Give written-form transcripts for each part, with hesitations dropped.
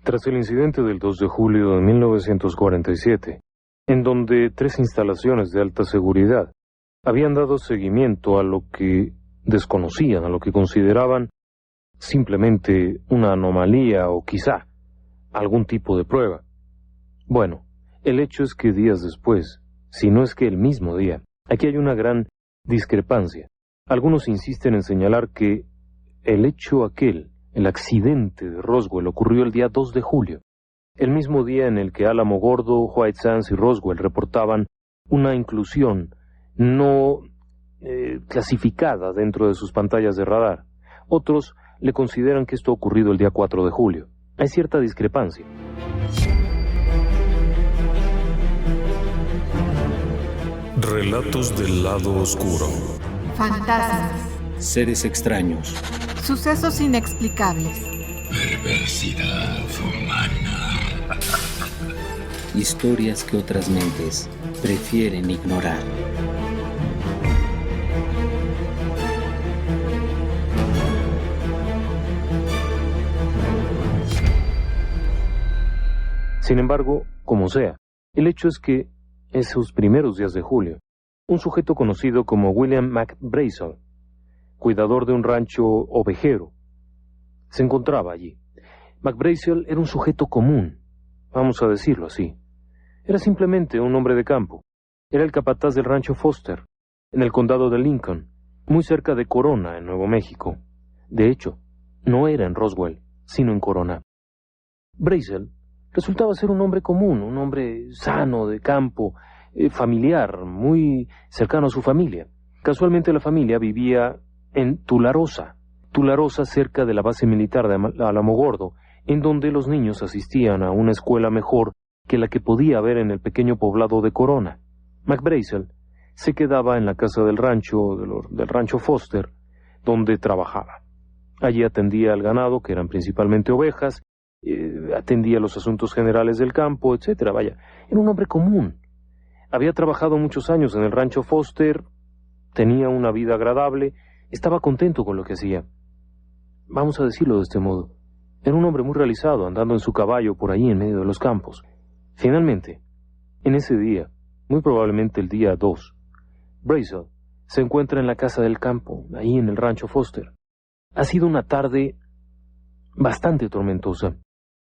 Tras el incidente del 2 de julio de 1947, en donde 3 instalaciones de alta seguridad habían dado seguimiento a lo que desconocían, a lo que consideraban simplemente una anomalía o quizá algún tipo de prueba. Bueno, el hecho es que días después, si no es que el mismo día, aquí hay una gran discrepancia. Algunos insisten en señalar que el hecho aquel, el accidente de Roswell, ocurrió el día 2 de julio, el mismo día en el que Alamogordo, White Sands y Roswell reportaban una inclusión no clasificada dentro de sus pantallas de radar. Otros le consideran que esto ha ocurrido el día 4 de julio. Hay cierta discrepancia. Relatos del lado oscuro. Fantasmas. Seres extraños. Sucesos inexplicables. Perversidad humana. Historias que otras mentes prefieren ignorar. Sin embargo, como sea, el hecho es que esos primeros días de julio, un sujeto conocido como William McBrazel, cuidador de un rancho ovejero, se encontraba allí. McBrazel era un sujeto común, vamos a decirlo así. Era simplemente un hombre de campo. Era el capataz del rancho Foster, en el condado de Lincoln, muy cerca de Corona, en Nuevo México. De hecho, no era en Roswell, sino en Corona. Brazel resultaba ser un hombre común, un hombre sano, de campo, familiar, muy cercano a su familia. Casualmente la familia vivía en Tularosa, cerca de la base militar de Alamogordo, en donde los niños asistían a una escuela mejor que la que podía haber en el pequeño poblado de Corona. McBrazel se quedaba en la casa del rancho Foster, donde trabajaba. Allí atendía al ganado, que eran principalmente ovejas, atendía los asuntos generales del campo, etcétera. Vaya, era un hombre común. Había trabajado muchos años en el rancho Foster, tenía una vida agradable, estaba contento con lo que hacía. Vamos a decirlo de este modo. Era un hombre muy realizado, andando en su caballo por ahí en medio de los campos. Finalmente, en ese día, muy probablemente el día 2, Brazel se encuentra en la casa del campo, ahí en el rancho Foster. Ha sido una tarde bastante tormentosa.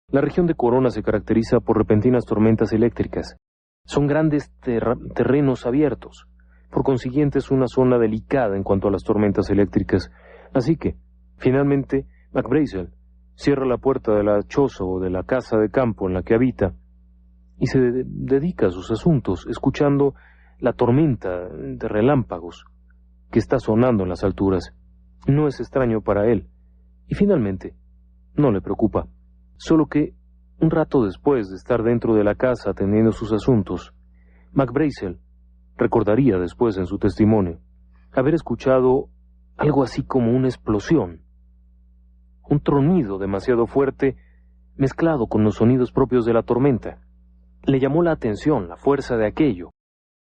La región de Corona se caracteriza por repentinas tormentas eléctricas. Son grandes terrenos abiertos. Por consiguiente, es una zona delicada en cuanto a las tormentas eléctricas. Así que, finalmente, McBrazel cierra la puerta de la choza o de la casa de campo en la que habita y se dedica a sus asuntos, escuchando la tormenta de relámpagos que está sonando en las alturas. No es extraño para él. Y finalmente, no le preocupa. Solo que, un rato después de estar dentro de la casa atendiendo sus asuntos, McBrazel recordaría después en su testimonio haber escuchado algo así como una explosión, un tronido demasiado fuerte mezclado con los sonidos propios de la tormenta. Le llamó la atención la fuerza de aquello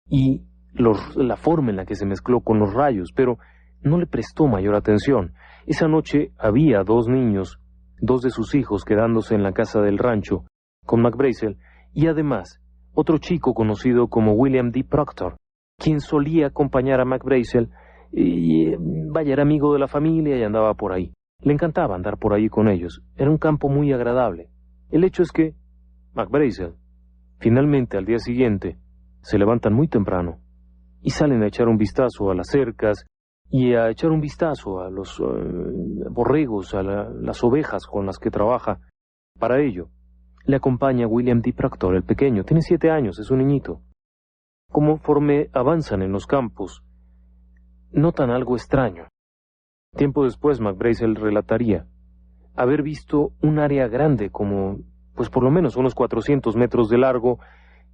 y la forma en la que se mezcló con los rayos, pero no le prestó mayor atención. Esa noche había 2 niños, 2 de sus hijos quedándose en la casa del rancho con McBrazel, y además otro chico conocido como William D. Proctor, quien solía acompañar a McBrazel y era amigo de la familia y andaba por ahí. Le encantaba andar por ahí con ellos. Era un campo muy agradable. El hecho es que McBrazel, finalmente al día siguiente, se levantan muy temprano y salen a echar un vistazo a las cercas y a echar un vistazo a los borregos, a las ovejas con las que trabaja. Para ello, le acompaña William D. Proctor, el pequeño. Tiene 7 años, es un niñito. Conforme avanzan en los campos, notan algo extraño. Tiempo después, McBrazel relataría haber visto un área grande, como, por lo menos unos 400 metros de largo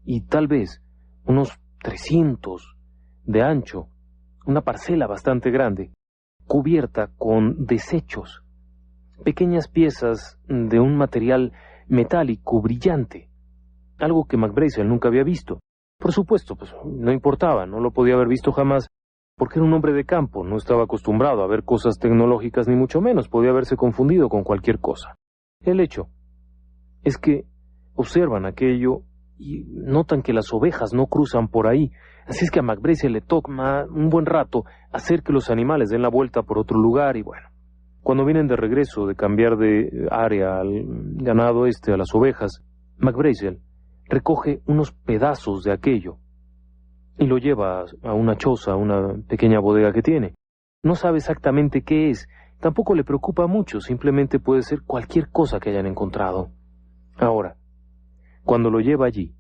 y tal vez unos 300 de ancho, una parcela bastante grande, cubierta con desechos, pequeñas piezas de un material metálico brillante, algo que McBrazel nunca había visto. Por supuesto, no importaba, no lo podía haber visto jamás, porque era un hombre de campo, no estaba acostumbrado a ver cosas tecnológicas ni mucho menos, podía haberse confundido con cualquier cosa. El hecho es que observan aquello y notan que las ovejas no cruzan por ahí. Así es que a McBrazel le toma un buen rato hacer que los animales den la vuelta por otro lugar y bueno, cuando vienen de regreso de cambiar de área al ganado a las ovejas, McBrazel recoge unos pedazos de aquello y lo lleva a una choza, a una pequeña bodega que tiene. No sabe exactamente qué es, tampoco le preocupa mucho, simplemente puede ser cualquier cosa que hayan encontrado. Ahora, cuando lo lleva allí,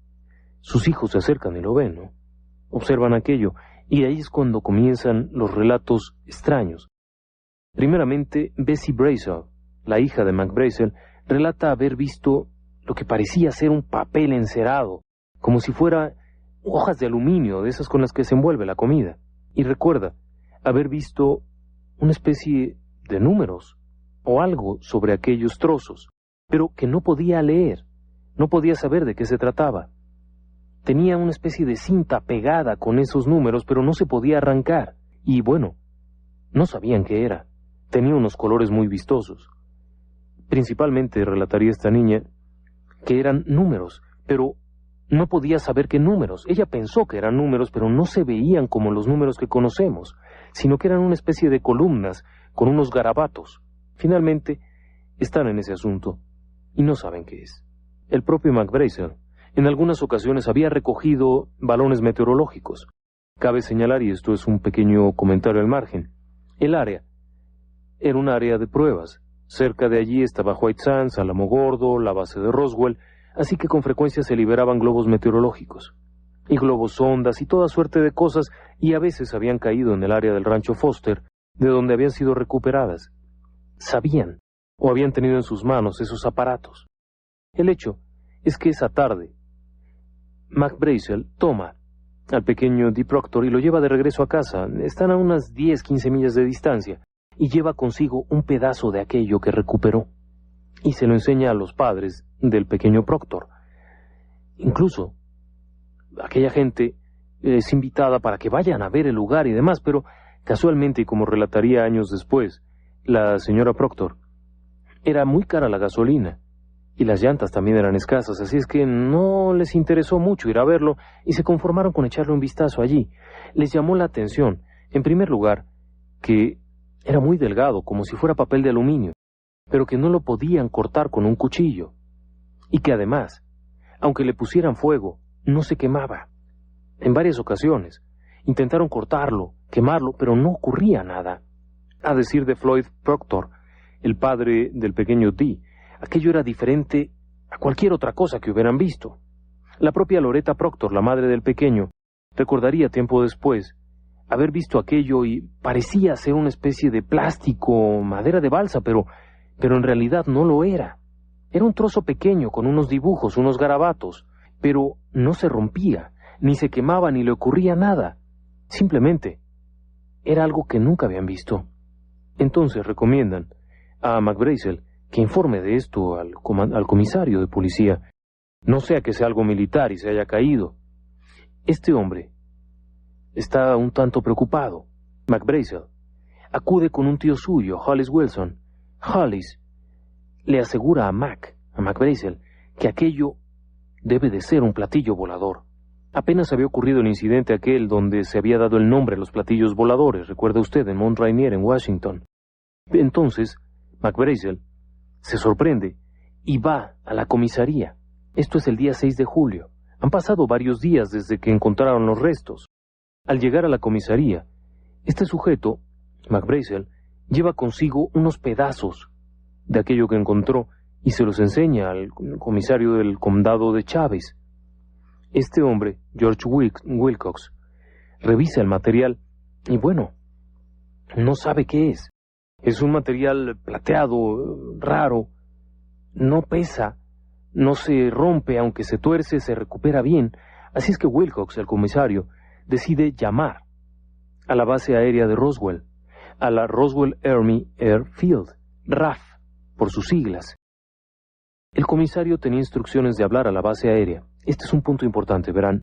sus hijos se acercan y lo ven, ¿no? Observan aquello, y ahí es cuando comienzan los relatos extraños. Primeramente, Bessie Brazel, la hija de McBrazel, relata haber visto lo que parecía ser un papel encerado, como si fuera hojas de aluminio, de esas con las que se envuelve la comida. Y recuerda haber visto una especie de números o algo sobre aquellos trozos, pero que no podía leer, no podía saber de qué se trataba. Tenía una especie de cinta pegada con esos números, pero no se podía arrancar. Y bueno, no sabían qué era. Tenía unos colores muy vistosos. Principalmente, relataría esta niña, que eran números, pero no podía saber qué números. Ella pensó que eran números, pero no se veían como los números que conocemos, sino que eran una especie de columnas con unos garabatos. Finalmente, están en ese asunto y no saben qué es. El propio McBrazel en algunas ocasiones había recogido balones meteorológicos. Cabe señalar, y esto es un pequeño comentario al margen, el área era un área de pruebas. Cerca de allí estaba White Sands, Álamo Gordo, la base de Roswell, así que con frecuencia se liberaban globos meteorológicos, y globos sondas y toda suerte de cosas, y a veces habían caído en el área del rancho Foster, de donde habían sido recuperadas. Sabían, o habían tenido en sus manos esos aparatos. El hecho es que esa tarde, McBrazel toma al pequeño Dee Proctor y lo lleva de regreso a casa. Están a unas 10-15 millas de distancia, y lleva consigo un pedazo de aquello que recuperó, y se lo enseña a los padres del pequeño Proctor. Incluso, aquella gente es invitada para que vayan a ver el lugar y demás, pero casualmente, y como relataría años después, la señora Proctor, era muy cara la gasolina, y las llantas también eran escasas, así es que no les interesó mucho ir a verlo, y se conformaron con echarle un vistazo allí. Les llamó la atención, en primer lugar, que era muy delgado, como si fuera papel de aluminio, pero que no lo podían cortar con un cuchillo, y que además, aunque le pusieran fuego, no se quemaba. En varias ocasiones intentaron cortarlo, quemarlo, pero no ocurría nada. A decir de Floyd Proctor, el padre del pequeño Dee, aquello era diferente a cualquier otra cosa que hubieran visto. La propia Loretta Proctor, la madre del pequeño, recordaría tiempo después haber visto aquello y parecía ser una especie de plástico, madera de balsa, pero en realidad no lo era. Era un trozo pequeño con unos dibujos, unos garabatos, pero no se rompía, ni se quemaba, ni le ocurría nada. Simplemente era algo que nunca habían visto. Entonces recomiendan a McBrazel que informe de esto al comisario de policía, no sea que sea algo militar y se haya caído. Este hombre está un tanto preocupado. McBrazel acude con un tío suyo, Hollis Wilson. Hollis le asegura a McBrazel, que aquello debe de ser un platillo volador. Apenas había ocurrido el incidente aquel donde se había dado el nombre a los platillos voladores, recuerda usted, en Mount Rainier, en Washington. Entonces, McBrazel se sorprende y va a la comisaría. Esto es el día 6 de julio. Han pasado varios días desde que encontraron los restos. Al llegar a la comisaría, este sujeto, McBrazel, lleva consigo unos pedazos de aquello que encontró y se los enseña al comisario del condado de Chávez. Este hombre, George Wilcox, revisa el material y bueno, no sabe qué es. Es un material plateado, raro, no pesa, no se rompe, aunque se tuerce, se recupera bien. Así es que Wilcox, el comisario, decide llamar a la base aérea de Roswell, a la Roswell Army Airfield, RAF, por sus siglas. El comisario tenía instrucciones de hablar a la base aérea. Este es un punto importante, verán.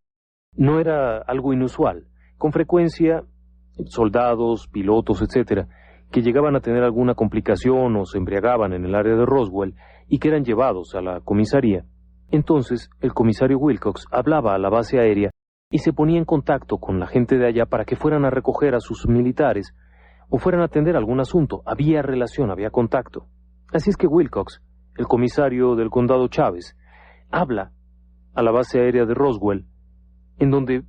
No era algo inusual. Con frecuencia, soldados, pilotos, etcétera, que llegaban a tener alguna complicación o se embriagaban en el área de Roswell y que eran llevados a la comisaría. Entonces, el comisario Wilcox hablaba a la base aérea y se ponía en contacto con la gente de allá para que fueran a recoger a sus militares o fueran a atender algún asunto. Había relación, había contacto. Así es que Wilcox, el comisario del condado Chávez, habla a la base aérea de Roswell, en donde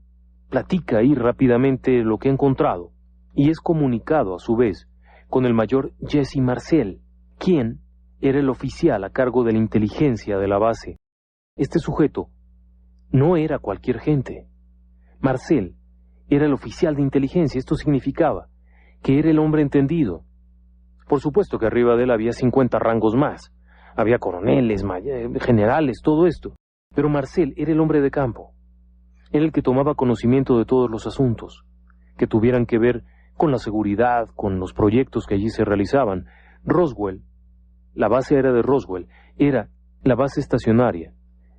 platica ahí rápidamente lo que ha encontrado, y es comunicado a su vez con el mayor Jesse Marcel, quien era el oficial a cargo de la inteligencia de la base. Este sujeto no era cualquier gente. Marcel era el oficial de inteligencia. Esto significaba que era el hombre entendido. Por supuesto que arriba de él había 50 rangos más. Había coroneles, generales, todo esto. Pero Marcel era el hombre de campo. Era el que tomaba conocimiento de todos los asuntos que tuvieran que ver con la seguridad, con los proyectos que allí se realizaban. Roswell, la base aérea de Roswell, era la base estacionaria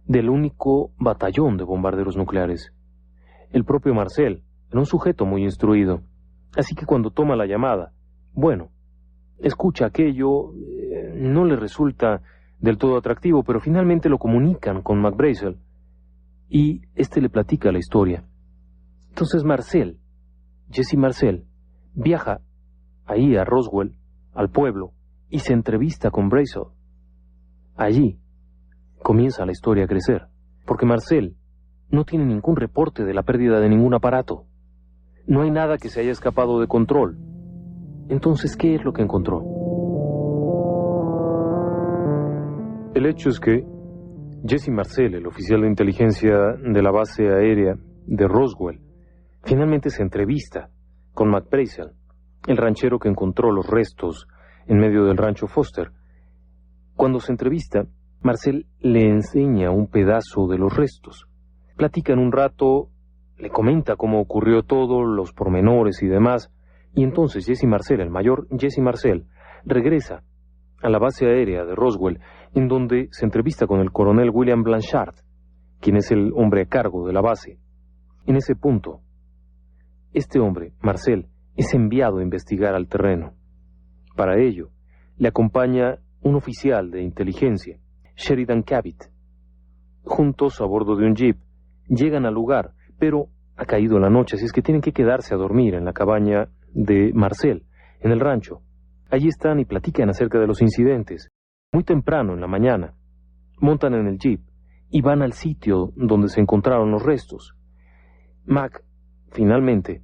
del único batallón de bombarderos nucleares. El propio Marcel era un sujeto muy instruido, así que cuando toma la llamada, bueno, escucha aquello, no le resulta del todo atractivo, pero finalmente lo comunican con McBrazel y este le platica la historia. Entonces Marcel, Jesse Marcel, viaja ahí a Roswell, al pueblo, y se entrevista con Brazel. Allí comienza la historia a crecer, porque Marcel no tiene ningún reporte de la pérdida de ningún aparato. No hay nada que se haya escapado de control. Entonces, ¿qué es lo que encontró? El hecho es que Jesse Marcel, el oficial de inteligencia de la base aérea de Roswell, finalmente se entrevista con McBrazel, el ranchero que encontró los restos en medio del rancho Foster. Cuando se entrevista, Marcel le enseña un pedazo de los restos. Platican un rato, le comenta cómo ocurrió todo, los pormenores y demás, y entonces Jesse Marcel, el mayor Jesse Marcel, regresa a la base aérea de Roswell, en donde se entrevista con el coronel William Blanchard, quien es el hombre a cargo de la base. En ese punto, este hombre, Marcel, es enviado a investigar al terreno. Para ello, le acompaña un oficial de inteligencia, Sheridan Cabot. Juntos, a bordo de un jeep, llegan al lugar, pero ha caído la noche, así es que tienen que quedarse a dormir en la cabaña de Marcel, en el rancho. Allí están y platican acerca de los incidentes. Muy temprano en la mañana, montan en el jeep y van al sitio donde se encontraron los restos. Mac, finalmente,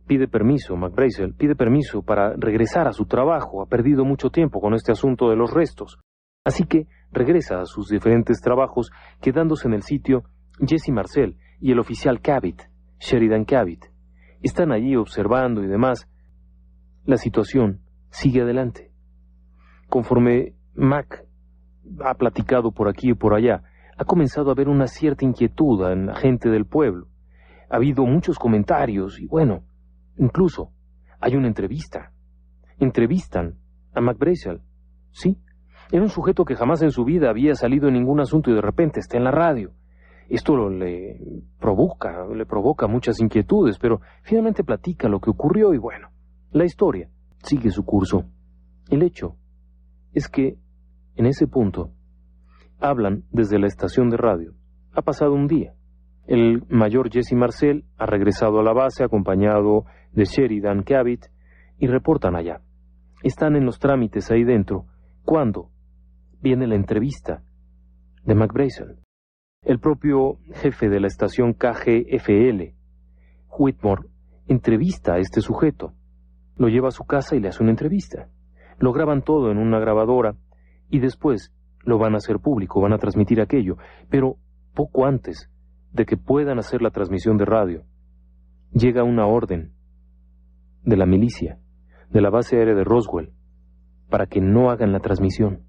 McBrazel pide permiso para regresar a su trabajo. Ha perdido mucho tiempo con este asunto de los restos. Así que regresa a sus diferentes trabajos, quedándose en el sitio Jesse Marcel y el oficial Cabot, Sheridan Cabot. Están allí observando y demás. La situación sigue adelante. Conforme Mac ha platicado por aquí y por allá, ha comenzado a haber una cierta inquietud en la gente del pueblo. Ha habido muchos comentarios y bueno, incluso hay una entrevista. Entrevistan a McBrazel. Sí, era un sujeto que jamás en su vida había salido en ningún asunto y de repente está en la radio. Esto le provoca muchas inquietudes, pero finalmente platica lo que ocurrió y bueno, la historia sigue su curso. El hecho es que en ese punto hablan desde la estación de radio. Ha pasado un día. El mayor Jesse Marcel ha regresado a la base acompañado de Sheridan Cabot y reportan allá. Están en los trámites ahí dentro cuando viene la entrevista de McBrazel. El propio jefe de la estación KGFL, Whitmore, entrevista a este sujeto. Lo lleva a su casa y le hace una entrevista. Lo graban todo en una grabadora y después lo van a hacer público, van a transmitir aquello. Pero poco antes de que puedan hacer la transmisión de radio, llega una orden de la milicia, de la base aérea de Roswell, para que no hagan la transmisión.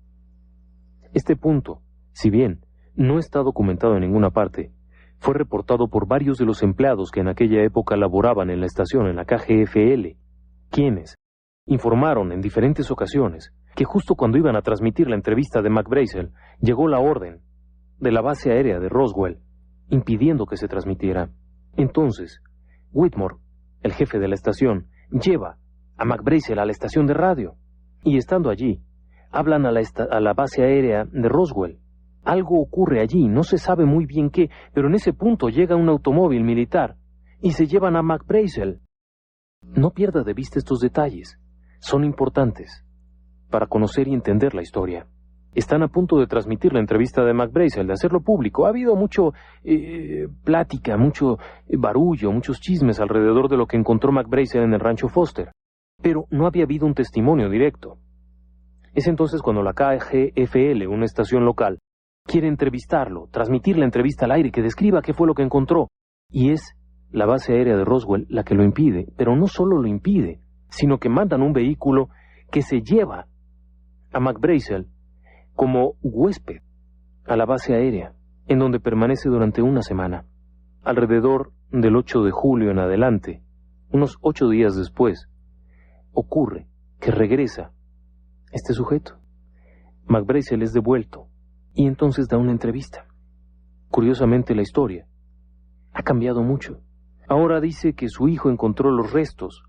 Este punto, si bien no está documentado en ninguna parte, fue reportado por varios de los empleados que en aquella época laboraban en la estación, en la KGFL, quienes informaron en diferentes ocasiones que justo cuando iban a transmitir la entrevista de McBrazel, llegó la orden de la base aérea de Roswell, impidiendo que se transmitiera. Entonces, Whitmore, el jefe de la estación, lleva a McBrazel a la estación de radio. Y estando allí, hablan a la base aérea de Roswell. Algo ocurre allí, no se sabe muy bien qué, pero en ese punto llega un automóvil militar y se llevan a McBrazel. No pierda de vista estos detalles. Son importantes para conocer y entender la historia. Están a punto de transmitir la entrevista de McBrazel, de hacerlo público. Ha habido mucho plática, mucho barullo, muchos chismes alrededor de lo que encontró McBrazel en el rancho Foster. Pero no había habido un testimonio directo. Es entonces cuando la KGFL, una estación local, quiere entrevistarlo, transmitir la entrevista al aire, que describa qué fue lo que encontró. Y es la base aérea de Roswell la que lo impide, pero no solo lo impide, sino que mandan un vehículo que se lleva a McBrazel como huésped a la base aérea, en donde permanece durante una semana. Alrededor del 8 de julio en adelante, unos 8 días después, ocurre que regresa este sujeto. McBrazel es devuelto y entonces da una entrevista. Curiosamente, la historia ha cambiado mucho. Ahora dice que su hijo encontró los restos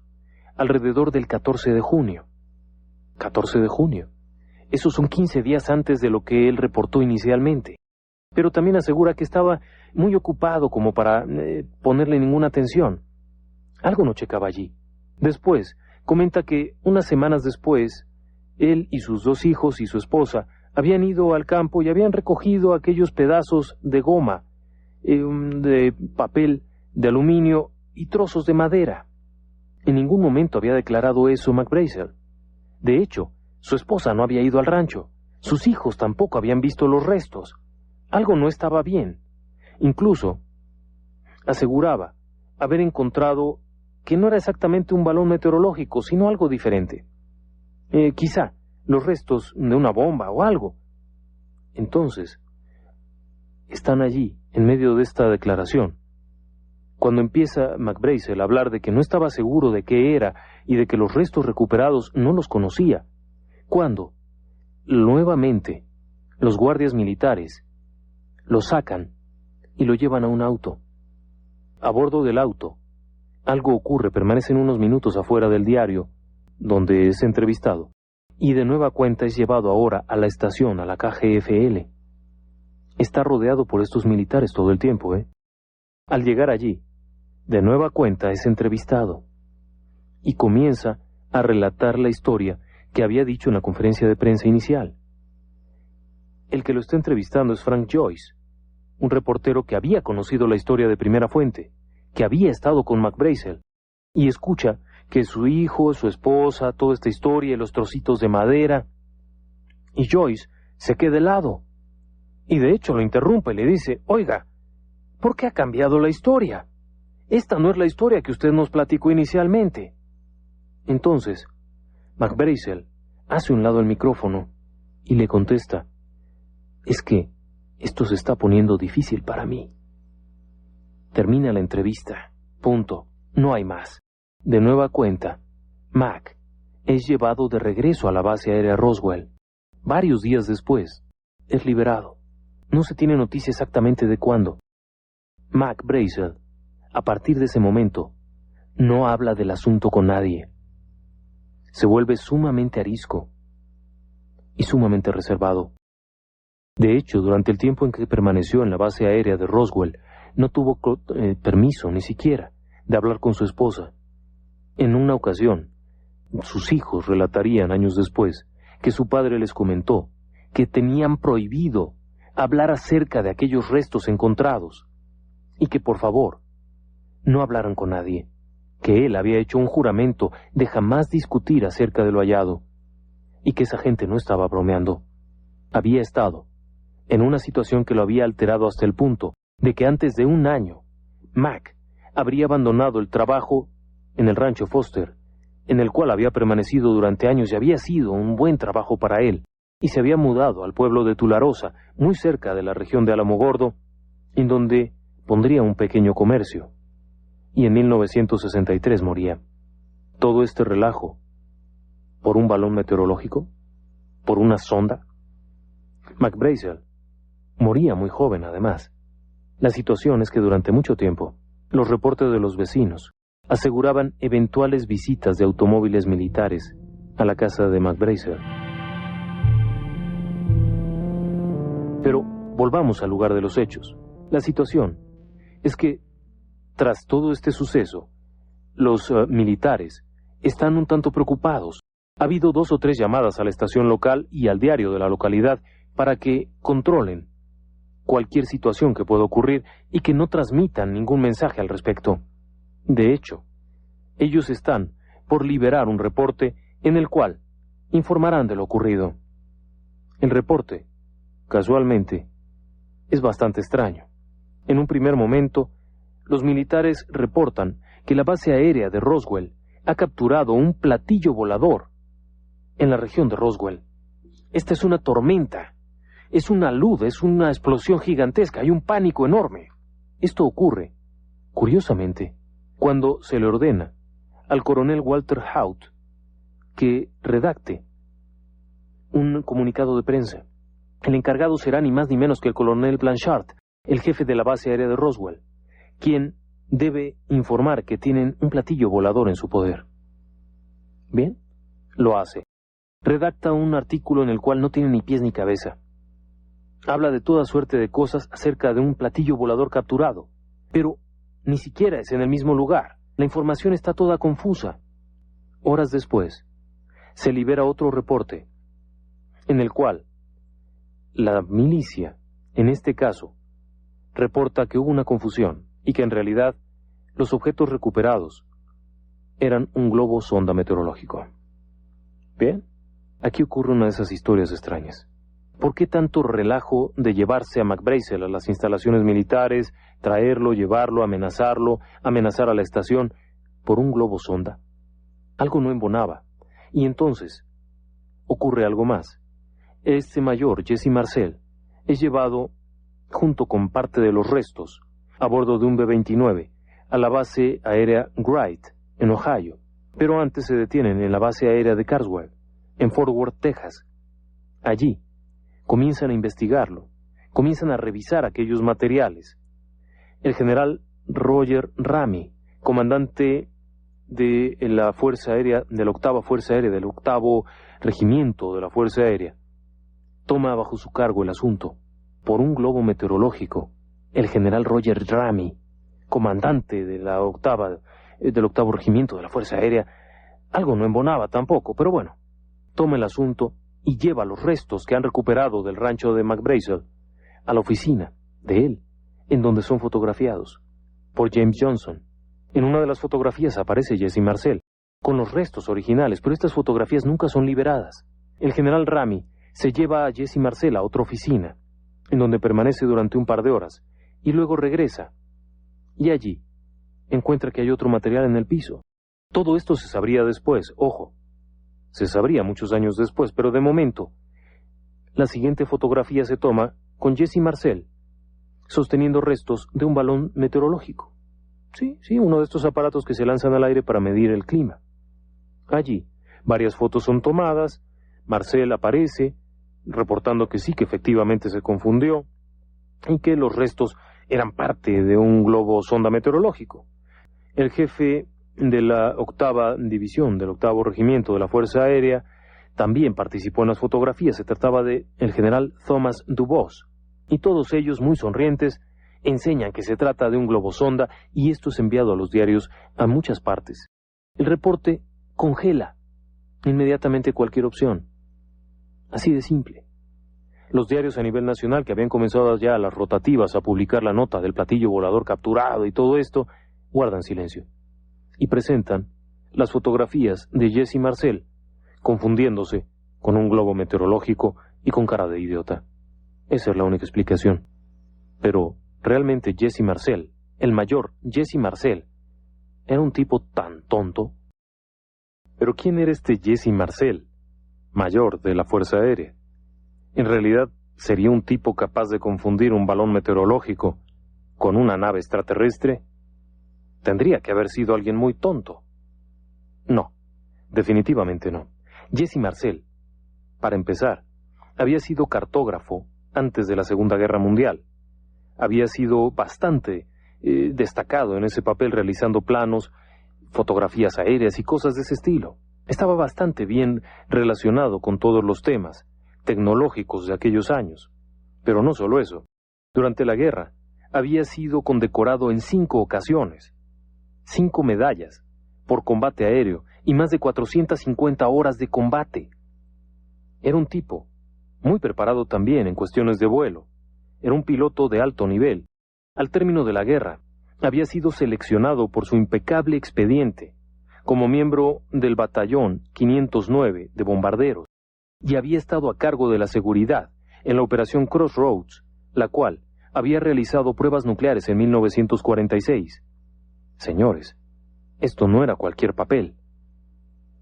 alrededor del 14 de junio. 14 de junio. Esos son 15 días antes de lo que él reportó inicialmente. Pero también asegura que estaba muy ocupado como para ponerle ninguna atención. Algo no checaba allí. Después, comenta que unas semanas después, él y sus 2 hijos y su esposa habían ido al campo y habían recogido aquellos pedazos de goma, de papel, de aluminio y trozos de madera. En ningún momento había declarado eso McBrazel. De hecho, su esposa no había ido al rancho. Sus hijos tampoco habían visto los restos. Algo no estaba bien. Incluso, aseguraba haber encontrado que no era exactamente un balón meteorológico, sino algo diferente. Quizá los restos de una bomba o algo. Entonces, están allí, en medio de esta declaración, cuando empieza McBrazel a hablar de que no estaba seguro de qué era y de que los restos recuperados no los conocía, cuando, nuevamente, los guardias militares lo sacan y lo llevan a un auto. A bordo del auto, algo ocurre, permanecen unos minutos afuera del diario, donde es entrevistado, y de nueva cuenta es llevado ahora a la estación, a la KGFL. Está rodeado por estos militares todo el tiempo, Al llegar allí, de nueva cuenta es entrevistado, y comienza a relatar la historia que había dicho en la conferencia de prensa inicial. El que lo está entrevistando es Frank Joyce, un reportero que había conocido la historia de primera fuente, que había estado con McBrazel, y escucha que su hijo, su esposa, toda esta historia y los trocitos de madera, y Joyce se queda helado, y de hecho lo interrumpe y le dice: «Oiga, ¿por qué ha cambiado la historia? Esta no es la historia que usted nos platicó inicialmente». Entonces, McBrazel hace a un lado el micrófono y le contesta: «Es que esto se está poniendo difícil para mí». Termina la entrevista. Punto. No hay más. De nueva cuenta, Mac es llevado de regreso a la base aérea Roswell. Varios días después, es liberado. No se tiene noticia exactamente de cuándo. McBrazel, a partir de ese momento, no habla del asunto con nadie. Se vuelve sumamente arisco y sumamente reservado. De hecho, durante el tiempo en que permaneció en la base aérea de Roswell, no tuvo permiso ni siquiera de hablar con su esposa. En una ocasión, sus hijos relatarían años después que su padre les comentó que tenían prohibido hablar acerca de aquellos restos encontrados y que por favor no hablaran con nadie, que él había hecho un juramento de jamás discutir acerca de lo hallado y que esa gente no estaba bromeando. Había estado en una situación que lo había alterado hasta el punto de que antes de un año, Mac habría abandonado el trabajo en el rancho Foster, en el cual había permanecido durante años y había sido un buen trabajo para él, y se había mudado al pueblo de Tularosa, muy cerca de la región de Alamogordo, en donde pondría un pequeño comercio. Y en 1963 moría. Todo este relajo, ¿por un balón meteorológico? ¿Por una sonda? McBrazel moría muy joven, además. La situación es que durante mucho tiempo, los reportes de los vecinos aseguraban eventuales visitas de automóviles militares a la casa de McBracer. Pero volvamos al lugar de los hechos. La situación es que, tras todo este suceso, los militares están un tanto preocupados. Ha habido 2 o 3 llamadas a la estación local y al diario de la localidad para que controlen cualquier situación que pueda ocurrir y que no transmitan ningún mensaje al respecto. De hecho, ellos están por liberar un reporte en el cual informarán de lo ocurrido. El reporte, casualmente, es bastante extraño. En un primer momento, los militares reportan que la base aérea de Roswell ha capturado un platillo volador en la región de Roswell. Esta es una tormenta, es una luz, es una explosión gigantesca, hay un pánico enorme. Esto ocurre, curiosamente, cuando se le ordena al coronel Walter Haut que redacte un comunicado de prensa. El encargado será ni más ni menos que el coronel Blanchard, el jefe de la base aérea de Roswell, quien debe informar que tienen un platillo volador en su poder. Bien, lo hace. Redacta un artículo en el cual no tiene ni pies ni cabeza. Habla de toda suerte de cosas acerca de un platillo volador capturado, pero ni siquiera es en el mismo lugar. La información está toda confusa. Horas después, se libera otro reporte, en el cual la milicia, en este caso, reporta que hubo una confusión y que en realidad los objetos recuperados eran un globo sonda meteorológico. Bien, aquí ocurre una de esas historias extrañas. ¿Por qué tanto relajo de llevarse a McBracer a las instalaciones militares, traerlo, llevarlo, amenazarlo, amenazar a la estación por un globo sonda? Algo no embonaba. Y entonces ocurre algo más. Este mayor, Jesse Marcel, es llevado, junto con parte de los restos, a bordo de un B-29, a la base aérea Wright, en Ohio. Pero antes se detienen en la base aérea de Carswell, en Fort Worth, Texas. Allí comienzan a investigarlo, comienzan a revisar aquellos materiales. El general Roger Ramey, comandante de la Fuerza Aérea, de la 8ª Fuerza Aérea, del 8º Regimiento de la Fuerza Aérea, toma bajo su cargo el asunto. Por un globo meteorológico, el general Roger Ramey, comandante de la 8ª, del 8º Regimiento de la Fuerza Aérea, algo no embonaba tampoco, pero bueno, toma el asunto y lleva los restos que han recuperado del rancho de McBracer a la oficina de él, en donde son fotografiados por James Johnson. En una de las fotografías aparece Jesse Marcel, con los restos originales, pero estas fotografías nunca son liberadas. El general Ramey se lleva a Jesse Marcel a otra oficina, en donde permanece durante un par de horas, y luego regresa, y allí encuentra que hay otro material en el piso. Todo esto se sabría después, ojo, se sabría muchos años después, pero de momento, la siguiente fotografía se toma con Jesse Marcel, sosteniendo restos de un balón meteorológico. Sí, uno de estos aparatos que se lanzan al aire para medir el clima. Allí, varias fotos son tomadas, Marcel aparece, reportando que sí, que efectivamente se confundió, y que los restos eran parte de un globo sonda meteorológico. El jefe de la 8ª División, del 8º Regimiento de la Fuerza Aérea, también participó en las fotografías. Se trataba de el general Thomas Dubose, y todos ellos, muy sonrientes, enseñan que se trata de un globo sonda, y esto es enviado a los diarios a muchas partes. El reporte congela inmediatamente cualquier opción. Así de simple. Los diarios a nivel nacional, que habían comenzado ya las rotativas a publicar la nota del platillo volador capturado y todo esto, guardan silencio y presentan las fotografías de Jesse Marcel, confundiéndose con un globo meteorológico y con cara de idiota. Esa es la única explicación. Pero realmente Jesse Marcel, el mayor Jesse Marcel, era un tipo tan tonto. Pero ¿quién era este Jesse Marcel, mayor de la Fuerza Aérea? En realidad, ¿sería un tipo capaz de confundir un balón meteorológico con una nave extraterrestre? Tendría que haber sido alguien muy tonto. No, definitivamente no. Jesse Marcel, para empezar, había sido cartógrafo antes de la Segunda Guerra Mundial. Había sido bastante destacado en ese papel, realizando planos fotografías aéreas y cosas de ese estilo. Estaba bastante bien relacionado con todos los temas tecnológicos de aquellos años. Pero no solo eso. Durante la guerra, había sido condecorado en 5 ocasiones. 5 medallas por combate aéreo y más de 450 horas de combate. Era un tipo muy preparado también en cuestiones de vuelo. Era un piloto de alto nivel. Al término de la guerra, había sido seleccionado por su impecable expediente como miembro del batallón 509 de bombarderos y había estado a cargo de la seguridad en la operación Crossroads, la cual había realizado pruebas nucleares en 1946. Señores, esto no era cualquier papel.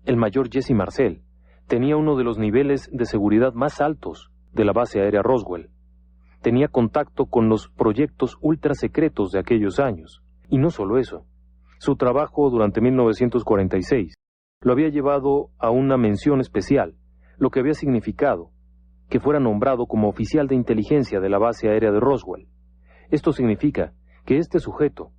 El mayor Jesse Marcel tenía uno de los niveles de seguridad más altos de la base aérea Roswell. Tenía contacto con los proyectos ultrasecretos de aquellos años. Y no solo eso, su trabajo durante 1946 lo había llevado a una mención especial, lo que había significado que fuera nombrado como oficial de inteligencia de la base aérea de Roswell. Esto significa que este sujeto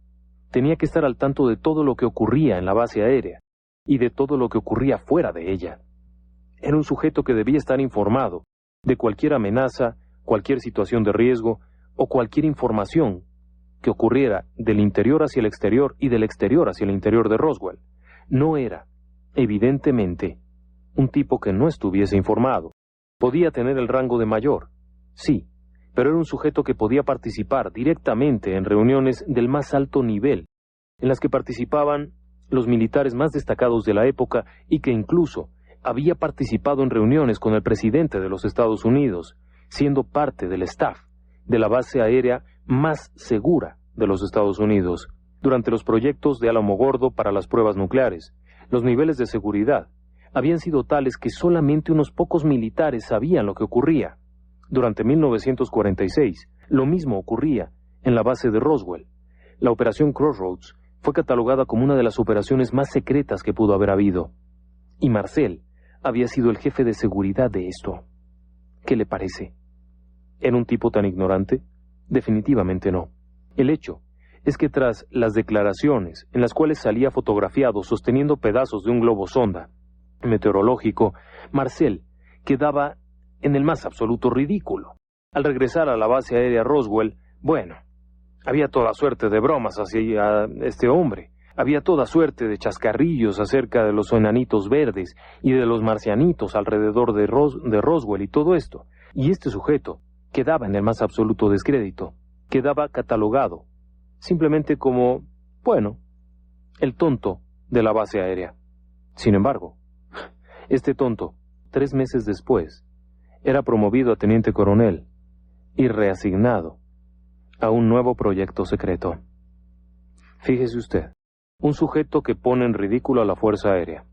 tenía que estar al tanto de todo lo que ocurría en la base aérea y de todo lo que ocurría fuera de ella. Era un sujeto que debía estar informado de cualquier amenaza, cualquier situación de riesgo o cualquier información que ocurriera del interior hacia el exterior y del exterior hacia el interior de Roswell. No era, evidentemente, un tipo que no estuviese informado. Podía tener el rango de mayor, sí, pero era un sujeto que podía participar directamente en reuniones del más alto nivel, en las que participaban los militares más destacados de la época y que incluso había participado en reuniones con el presidente de los Estados Unidos, siendo parte del staff de la base aérea más segura de los Estados Unidos. Durante los proyectos de Alamogordo para las pruebas nucleares, los niveles de seguridad habían sido tales que solamente unos pocos militares sabían lo que ocurría. Durante 1946, lo mismo ocurría en la base de Roswell. La operación Crossroads fue catalogada como una de las operaciones más secretas que pudo haber habido. Y Marcel había sido el jefe de seguridad de esto. ¿Qué le parece? ¿Era un tipo tan ignorante? Definitivamente no. El hecho es que tras las declaraciones en las cuales salía fotografiado sosteniendo pedazos de un globo sonda meteorológico, Marcel quedaba en el más absoluto ridículo. Al regresar a la base aérea Roswell, bueno, había toda suerte de bromas hacia este hombre. Había toda suerte de chascarrillos acerca de los enanitos verdes y de los marcianitos alrededor de Roswell y todo esto. Y este sujeto quedaba en el más absoluto descrédito. Quedaba catalogado simplemente como, bueno, el tonto de la base aérea. Sin embargo, este tonto, 3 meses después, era promovido a teniente coronel y reasignado a un nuevo proyecto secreto. Fíjese usted, un sujeto que pone en ridículo a la Fuerza Aérea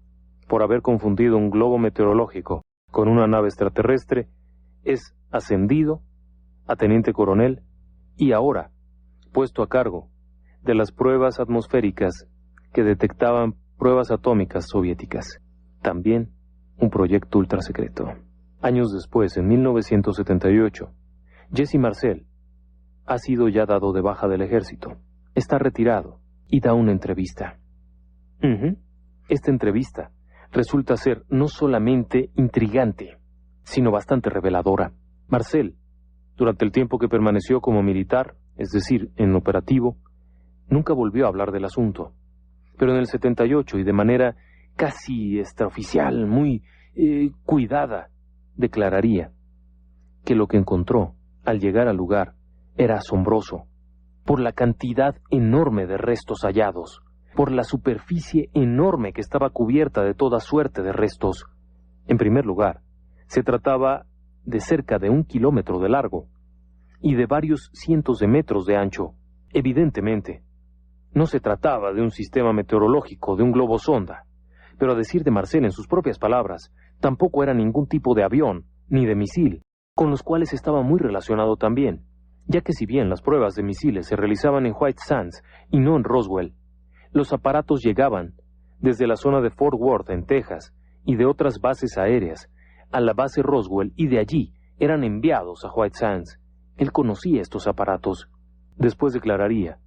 por haber confundido un globo meteorológico con una nave extraterrestre es ascendido a teniente coronel y ahora puesto a cargo de las pruebas atmosféricas que detectaban pruebas atómicas soviéticas. También un proyecto ultrasecreto. Años después, en 1978, Jesse Marcel ha sido ya dado de baja del ejército. Está retirado y da una entrevista. Esta entrevista resulta ser no solamente intrigante, sino bastante reveladora. Marcel, durante el tiempo que permaneció como militar, es decir, en operativo, nunca volvió a hablar del asunto. Pero en el 78, y de manera casi extraoficial, muy cuidada, declararía que lo que encontró al llegar al lugar era asombroso, por la cantidad enorme de restos hallados, por la superficie enorme que estaba cubierta de toda suerte de restos. En primer lugar, se trataba de cerca de 1 kilómetro de largo y de varios cientos de metros de ancho. Evidentemente, no se trataba de un sistema meteorológico, de un globo sonda, pero a decir de Marcel en sus propias palabras, tampoco era ningún tipo de avión ni de misil, con los cuales estaba muy relacionado también, ya que si bien las pruebas de misiles se realizaban en White Sands y no en Roswell, los aparatos llegaban desde la zona de Fort Worth, en Texas, y de otras bases aéreas, a la base Roswell, y de allí eran enviados a White Sands. Él conocía estos aparatos. Después declararía: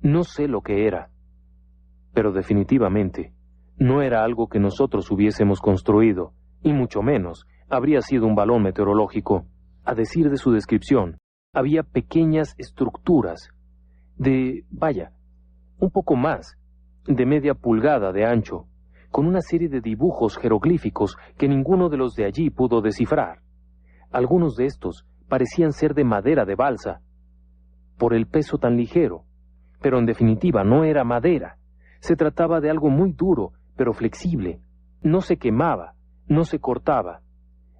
no sé lo que era, Pero definitivamente no era algo que nosotros hubiésemos construido, y mucho menos habría sido un balón meteorológico. A decir de su descripción, había pequeñas estructuras un poco más de media pulgada de ancho, con una serie de dibujos jeroglíficos que ninguno de los de allí pudo descifrar. Algunos de estos parecían ser de madera de balsa, por el peso tan ligero, pero en definitiva no era madera. Se trataba de algo muy duro, pero flexible. No se quemaba, no se cortaba.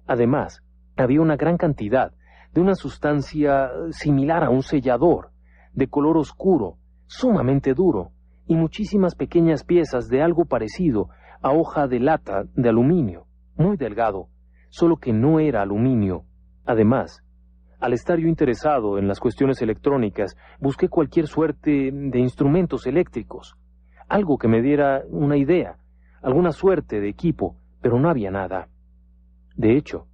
Además, había una gran cantidad de una sustancia similar a un sellador, de color oscuro, sumamente duro, y muchísimas pequeñas piezas de algo parecido a hoja de lata de aluminio, muy delgado, solo que no era aluminio. Además, al estar yo interesado en las cuestiones electrónicas, busqué cualquier suerte de instrumentos eléctricos, algo que me diera una idea, alguna suerte de equipo, pero no había nada. De hecho,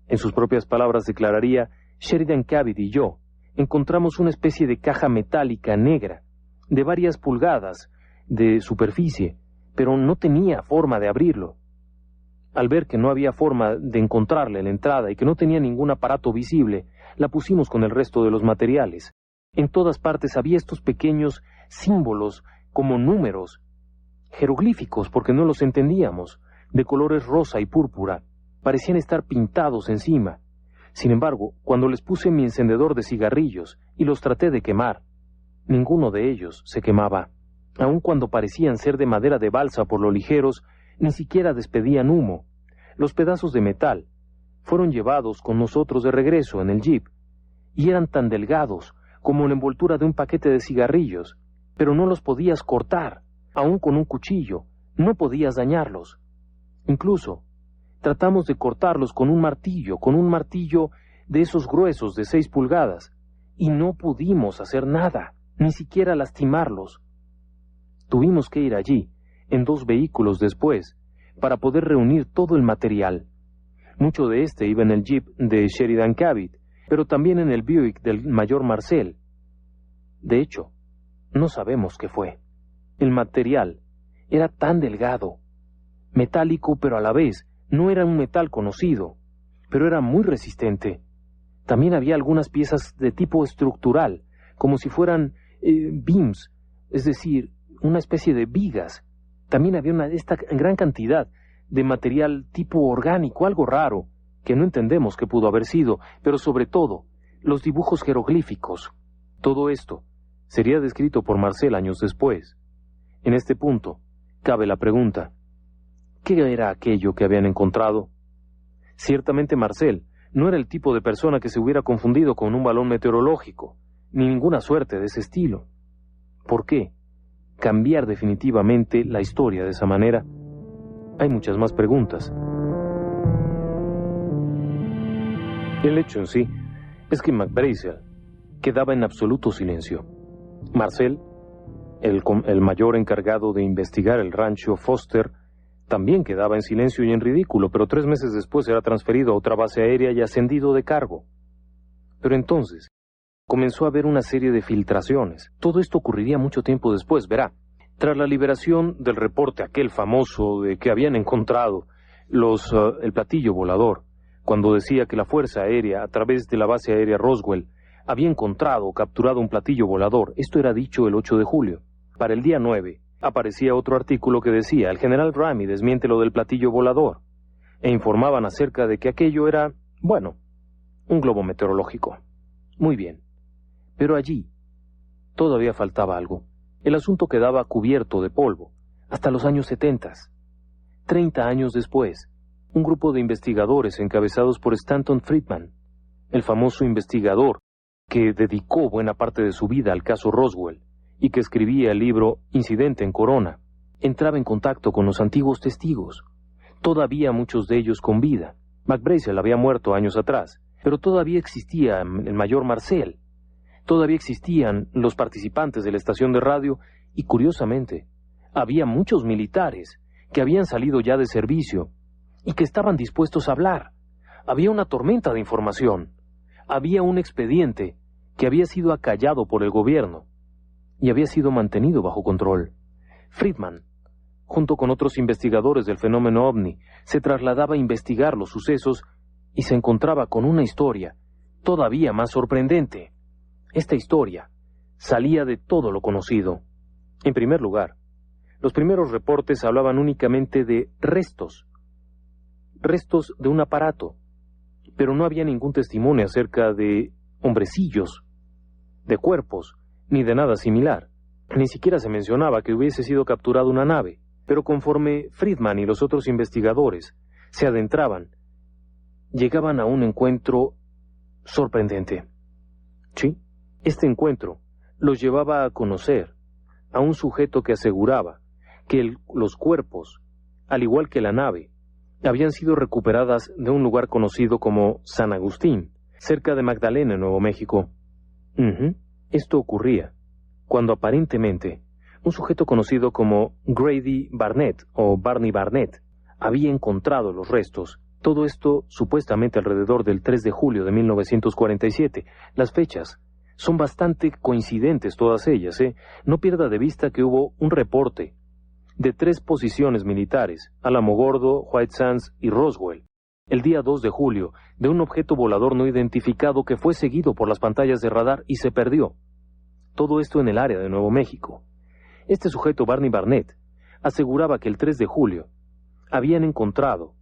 en sus propias palabras declararía, Sheridan Cavitt y yo encontramos una especie de caja metálica negra, de varias pulgadas de superficie, pero no tenía forma de abrirlo. Al ver que no había forma de encontrarle la entrada y que no tenía ningún aparato visible, la pusimos con el resto de los materiales. En todas partes había estos pequeños símbolos como números, jeroglíficos porque no los entendíamos, de colores rosa y púrpura. Parecían estar pintados encima. Sin embargo, cuando les puse mi encendedor de cigarrillos y los traté de quemar, ninguno de ellos se quemaba. Aun cuando parecían ser de madera de balsa por lo ligeros, ni siquiera despedían humo. Los pedazos de metal fueron llevados con nosotros de regreso en el jeep, y eran tan delgados como la envoltura de un paquete de cigarrillos, pero no los podías cortar, aun con un cuchillo, no podías dañarlos. Incluso, tratamos de cortarlos con un martillo de esos gruesos de 6 pulgadas, y no pudimos hacer nada, ni siquiera lastimarlos. Tuvimos que ir allí, en 2 vehículos después, para poder reunir todo el material. Mucho de este iba en el jeep de Sheridan Cavitt, pero también en el Buick del mayor Marcel. De hecho, no sabemos qué fue. El material era tan delgado, metálico, pero a la vez no era un metal conocido, pero era muy resistente. También había algunas piezas de tipo estructural, como si fueran beams, es decir, una especie de vigas. También había esta gran cantidad de material tipo orgánico, algo raro, que no entendemos qué pudo haber sido, pero sobre todo, los dibujos jeroglíficos. Todo esto sería descrito por Marcel años después. En este punto, cabe la pregunta, ¿qué era aquello que habían encontrado? Ciertamente Marcel no era el tipo de persona que se hubiera confundido con un balón meteorológico, ni ninguna suerte de ese estilo. ¿Por qué cambiar definitivamente la historia de esa manera? Hay muchas más preguntas. El hecho en sí es que McBrazel quedaba en absoluto silencio. Marcel, el mayor encargado de investigar el rancho Foster, también quedaba en silencio y en ridículo, pero 3 meses después era transferido a otra base aérea y ascendido de cargo. Pero entonces comenzó a haber una serie de filtraciones. Todo esto ocurriría mucho tiempo después, verá. Tras la liberación del reporte aquel famoso de que habían encontrado el platillo volador, cuando decía que la Fuerza Aérea, a través de la base aérea Roswell, había encontrado o capturado un platillo volador, esto era dicho el 8 de julio. Para el día 9, aparecía otro artículo que decía, el general Ramey desmiente lo del platillo volador, e informaban acerca de que aquello era, un globo meteorológico. Muy bien, pero allí todavía faltaba algo. El asunto quedaba cubierto de polvo, hasta los años 70. 30 años después, un grupo de investigadores encabezados por Stanton Friedman, el famoso investigador que dedicó buena parte de su vida al caso Roswell y que escribía el libro Incidente en Corona, entraba en contacto con los antiguos testigos, todavía muchos de ellos con vida. McBrazel había muerto años atrás, pero todavía existía el mayor Marcel, todavía existían los participantes de la estación de radio y, curiosamente, había muchos militares que habían salido ya de servicio y que estaban dispuestos a hablar. Había una tormenta de información. Había un expediente que había sido acallado por el gobierno y había sido mantenido bajo control. Friedman, junto con otros investigadores del fenómeno ovni, se trasladaba a investigar los sucesos y se encontraba con una historia todavía más sorprendente. Esta historia salía de todo lo conocido. En primer lugar, los primeros reportes hablaban únicamente de restos de un aparato, pero no había ningún testimonio acerca de hombrecillos, de cuerpos, ni de nada similar. Ni siquiera se mencionaba que hubiese sido capturada una nave, pero conforme Friedman y los otros investigadores se adentraban, llegaban a un encuentro sorprendente. Sí, este encuentro los llevaba a conocer a un sujeto que aseguraba que los cuerpos, al igual que la nave, habían sido recuperadas de un lugar conocido como San Agustín, cerca de Magdalena, en Nuevo México. Esto ocurría cuando aparentemente un sujeto conocido como Grady Barnett o Barney Barnett había encontrado los restos. Todo esto supuestamente alrededor del 3 de julio de 1947. Las fechas son bastante coincidentes todas ellas, ¿eh? No pierda de vista que hubo un reporte de 3 posiciones militares, Alamogordo, White Sands y Roswell, el día 2 de julio, de un objeto volador no identificado que fue seguido por las pantallas de radar y se perdió. Todo esto en el área de Nuevo México. Este sujeto, Barney Barnett, aseguraba que el 3 de julio habían encontrado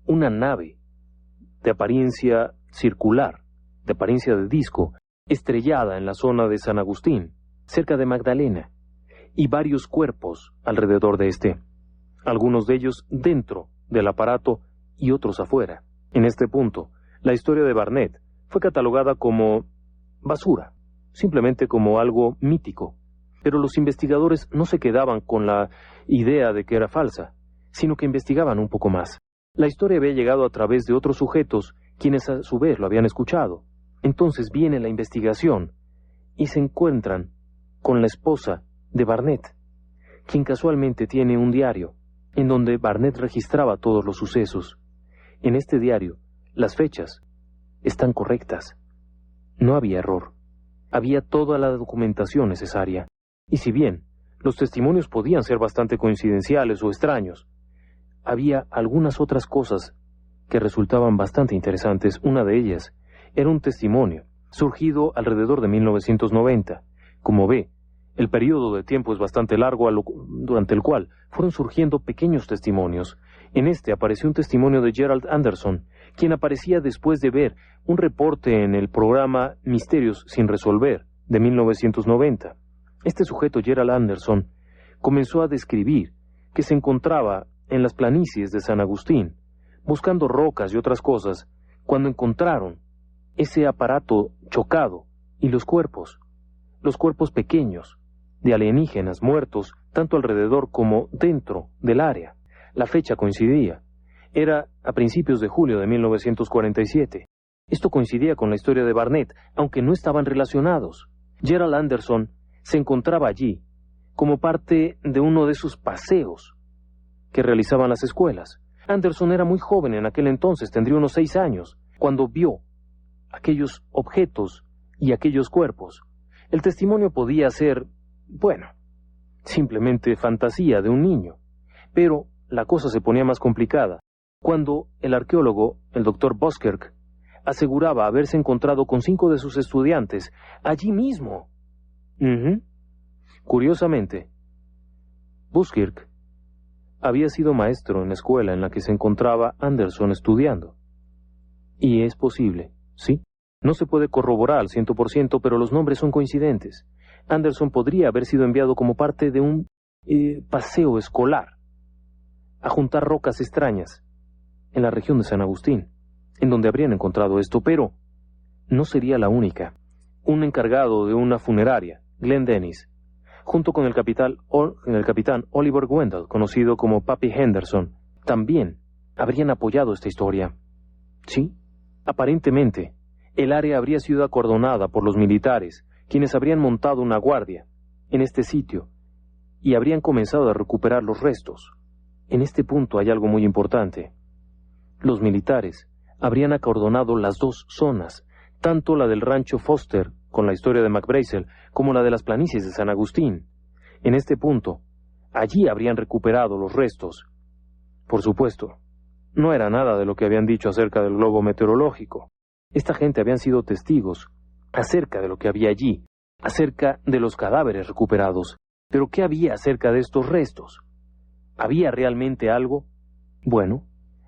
una nave de apariencia circular, de apariencia de disco, estrellada en la zona de San Agustín, cerca de Magdalena, y varios cuerpos alrededor de este, algunos de ellos dentro del aparato y otros afuera. En este punto, la historia de Barnett fue catalogada como basura, simplemente como algo mítico, pero los investigadores no se quedaban con la idea de que era falsa, sino que investigaban un poco más. La historia había llegado a través de otros sujetos, quienes a su vez lo habían escuchado. Entonces viene la investigación y se encuentran con la esposa de Barnett, quien casualmente tiene un diario en donde Barnett registraba todos los sucesos. En este diario, las fechas están correctas. No había error. Había toda la documentación necesaria. Y si bien los testimonios podían ser bastante coincidenciales o extraños, había algunas otras cosas que resultaban bastante interesantes. Una de ellas era un testimonio surgido alrededor de 1990. Como ve, el periodo de tiempo es bastante largo durante el cual fueron surgiendo pequeños testimonios. En este apareció un testimonio de Gerald Anderson, quien aparecía después de ver un reporte en el programa Misterios sin resolver de 1990. Este sujeto, Gerald Anderson, comenzó a describir que se encontraba en las planicies de San Agustín, buscando rocas y otras cosas, cuando encontraron ese aparato chocado y los cuerpos pequeños, de alienígenas muertos, tanto alrededor como dentro del área. La fecha coincidía. Era a principios de julio de 1947. Esto coincidía con la historia de Barnett, aunque no estaban relacionados. Gerald Anderson se encontraba allí como parte de uno de esos paseos que realizaban las escuelas. Anderson era muy joven en aquel entonces, tendría unos 6 años, cuando vio aquellos objetos y aquellos cuerpos. El testimonio podía ser, simplemente fantasía de un niño, pero la cosa se ponía más complicada cuando el arqueólogo, el Dr. Buskirk, aseguraba haberse encontrado con 5 de sus estudiantes allí mismo. Curiosamente, Buskirk había sido maestro en la escuela en la que se encontraba Anderson estudiando. Y es posible, sí. No se puede corroborar al 100%, pero los nombres son coincidentes. Anderson podría haber sido enviado como parte de un paseo escolar a juntar rocas extrañas en la región de San Agustín, en donde habrían encontrado esto, pero no sería la única. Un encargado de una funeraria, Glenn Dennis, junto con el capitán Oliver Wendell, conocido como Pappy Henderson, también habrían apoyado esta historia. Sí, aparentemente, el área habría sido acordonada por los militares, quienes habrían montado una guardia en este sitio y habrían comenzado a recuperar los restos. En este punto hay algo muy importante. Los militares habrían acordonado las 2 zonas, tanto la del rancho Foster, con la historia de McBrazel, como la de las planicies de San Agustín. En este punto, Allí habrían recuperado los restos. Por supuesto, no era nada de lo que habían dicho acerca del globo meteorológico. Esta gente habían sido testigos acerca de lo que había allí, acerca de los cadáveres recuperados. Pero ¿qué había acerca de estos restos? ¿Había realmente algo? Bueno,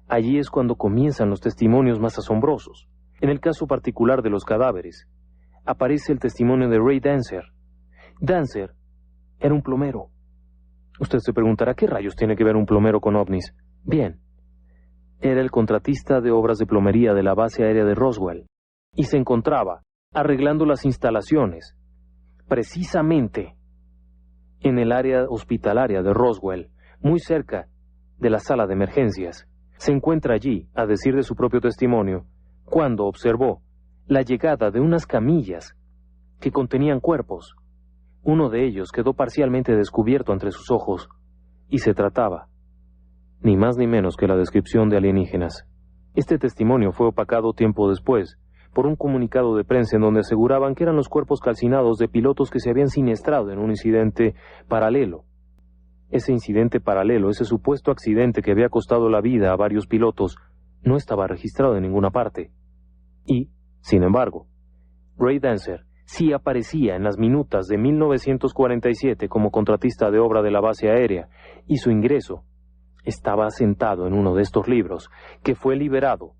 allí es cuando comienzan los testimonios más asombrosos. En el caso particular de los cadáveres, aparece el testimonio de Ray Dancer. Dancer era un plomero. Usted se preguntará, ¿qué rayos tiene que ver un plomero con ovnis? Bien, era el contratista de obras de plomería de la base aérea de Roswell y se encontraba arreglando las instalaciones, precisamente en el área hospitalaria de Roswell, muy cerca de la sala de emergencias. Se encuentra allí, a decir de su propio testimonio, cuando observó la llegada de unas camillas que contenían cuerpos. Uno de ellos quedó parcialmente descubierto entre sus ojos, y se trataba, ni más ni menos que la descripción de alienígenas. Este testimonio fue opacado tiempo después por un comunicado de prensa en donde aseguraban que eran los cuerpos calcinados de pilotos que se habían siniestrado en un incidente paralelo. Ese incidente paralelo, ese supuesto accidente que había costado la vida a varios pilotos, no estaba registrado en ninguna parte. Y, sin embargo, Ray Dancer sí aparecía en las minutas de 1947 como contratista de obra de la base aérea, y su ingreso estaba asentado en uno de estos libros, que fue liberado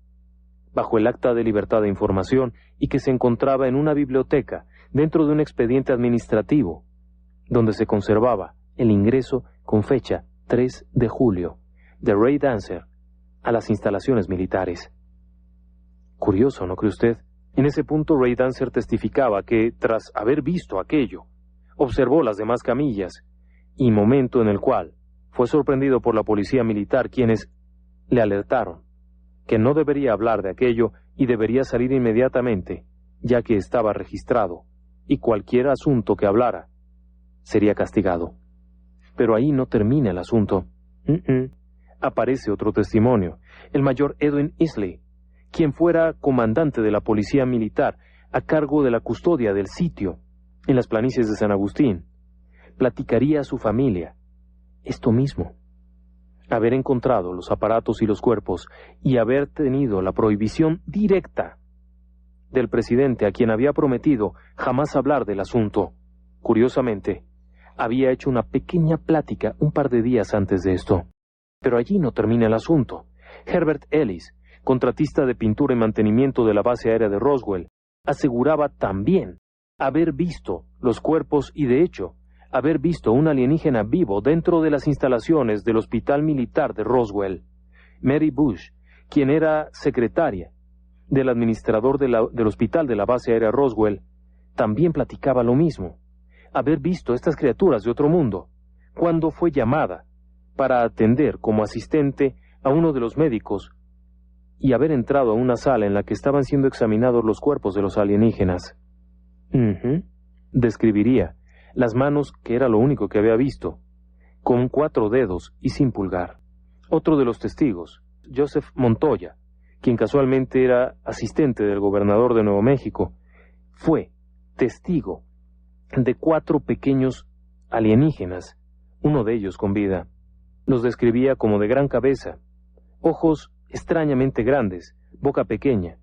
bajo el Acta de Libertad de Información y que se encontraba en una biblioteca dentro de un expediente administrativo, donde se conservaba el ingreso con fecha 3 de julio de Ray Dancer a las instalaciones militares. Curioso, ¿no cree usted? En ese punto Ray Dancer testificaba que, tras haber visto aquello, observó las demás camillas, y momento en el cual fue sorprendido por la policía militar, quienes le alertaron que no debería hablar de aquello y debería salir inmediatamente, ya que estaba registrado, y cualquier asunto que hablara sería castigado. Pero ahí no termina el asunto. Aparece otro testimonio, el mayor Edwin Isley, quien fuera comandante de la policía militar a cargo de la custodia del sitio en las planicies de San Agustín. Platicaría a su familia esto mismo: haber encontrado los aparatos y los cuerpos y haber tenido la prohibición directa del presidente, a quien había prometido jamás hablar del asunto. Curiosamente, había hecho una pequeña plática un par de días antes de esto. Pero allí no termina el asunto. Herbert Ellis, contratista de pintura y mantenimiento de la base aérea de Roswell, aseguraba también haber visto los cuerpos y, de hecho, haber visto un alienígena vivo dentro de las instalaciones del Hospital Militar de Roswell. Mary Bush, quien era secretaria del administrador del hospital de la base aérea Roswell, también platicaba lo mismo: haber visto estas criaturas de otro mundo, cuando fue llamada para atender como asistente a uno de los médicos y haber entrado a una sala en la que estaban siendo examinados los cuerpos de los alienígenas. Describiría las manos, que era lo único que había visto, con 4 dedos y sin pulgar. Otro de los testigos, Joseph Montoya, quien casualmente era asistente del gobernador de Nuevo México, fue testigo de 4 pequeños alienígenas, uno de ellos con vida. Los describía como de gran cabeza, ojos extrañamente grandes, boca pequeña,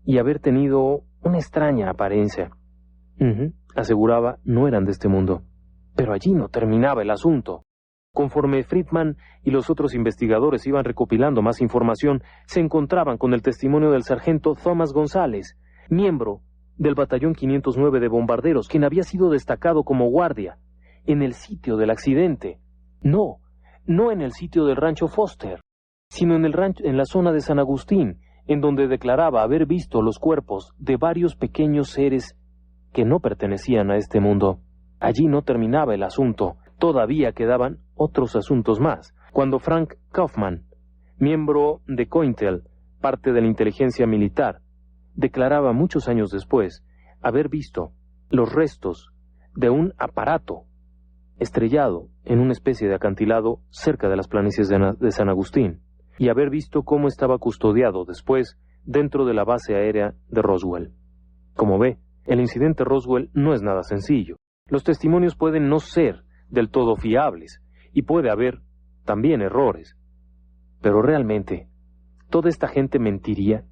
y haber tenido una extraña apariencia. Aseguraba, no eran de este mundo. Pero allí no terminaba el asunto. Conforme Friedman y los otros investigadores iban recopilando más información, se encontraban con el testimonio del sargento Thomas González, miembro del batallón 509 de bombarderos, quien había sido destacado como guardia en el sitio del accidente. No en el sitio del rancho Foster, sino en la zona de San Agustín, en donde declaraba haber visto los cuerpos de varios pequeños seres que no pertenecían a este mundo. Allí no terminaba el asunto. Todavía quedaban otros asuntos más. Cuando Frank Kaufman, miembro de COINTEL, parte de la inteligencia militar, declaraba muchos años después haber visto los restos de un aparato estrellado en una especie de acantilado cerca de las planicies de San Agustín, y haber visto cómo estaba custodiado después dentro de la base aérea de Roswell. Como ve, el incidente Roswell no es nada sencillo. Los testimonios pueden no ser del todo fiables, y puede haber también errores. Pero realmente, ¿toda esta gente mentiría?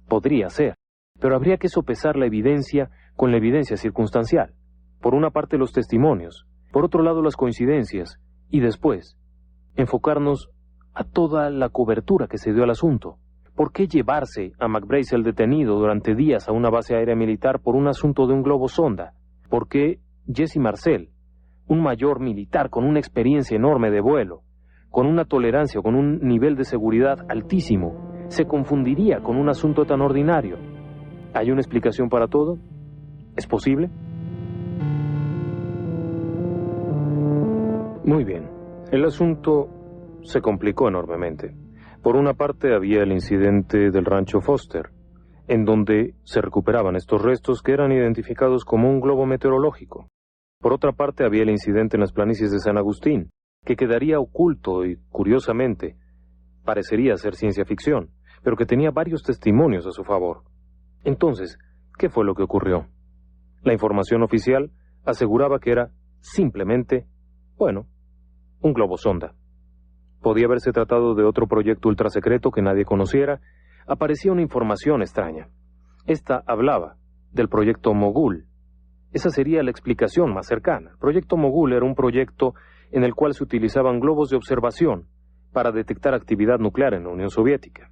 Podría ser, pero habría que sopesar la evidencia con la evidencia circunstancial. Por una parte los testimonios, por otro lado las coincidencias, y después enfocarnos a toda la cobertura que se dio al asunto. ¿Por qué llevarse a McBrazel detenido durante días a una base aérea militar por un asunto de un globo sonda? ¿Por qué Jesse Marcel, un mayor militar con una experiencia enorme de vuelo, con una tolerancia, con un nivel de seguridad altísimo, se confundiría con un asunto tan ordinario? ¿Hay una explicación para todo? ¿Es posible? Muy bien. El asunto se complicó enormemente. Por una parte había el incidente del rancho Foster, en donde se recuperaban estos restos que eran identificados como un globo meteorológico. Por otra parte había el incidente en las planicies de San Agustín, que quedaría oculto y, curiosamente, parecería ser ciencia ficción, pero que tenía varios testimonios a su favor. Entonces, ¿qué fue lo que ocurrió? La información oficial aseguraba que era simplemente, un globo sonda. Podía haberse tratado de otro proyecto ultrasecreto que nadie conociera. Aparecía una información extraña. Esta hablaba del proyecto Mogul. Esa sería la explicación más cercana. El proyecto Mogul era un proyecto en el cual se utilizaban globos de observación para detectar actividad nuclear en la Unión Soviética.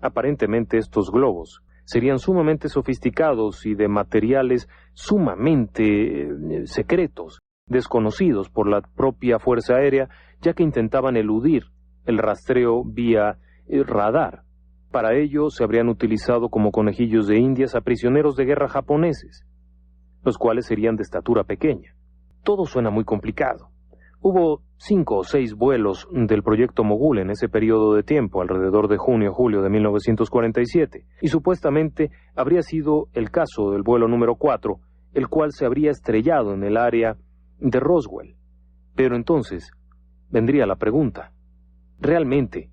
Aparentemente estos globos serían sumamente sofisticados y de materiales sumamente secretos, desconocidos por la propia Fuerza Aérea, ya que intentaban eludir el rastreo vía radar. Para ello se habrían utilizado como conejillos de indias a prisioneros de guerra japoneses, los cuales serían de estatura pequeña. Todo suena muy complicado. Hubo 5 o 6 vuelos del proyecto Mogul en ese periodo de tiempo, alrededor de junio-julio de 1947, y supuestamente habría sido el caso del vuelo número 4, el cual se habría estrellado en el área de Roswell. Pero entonces vendría la pregunta: ¿realmente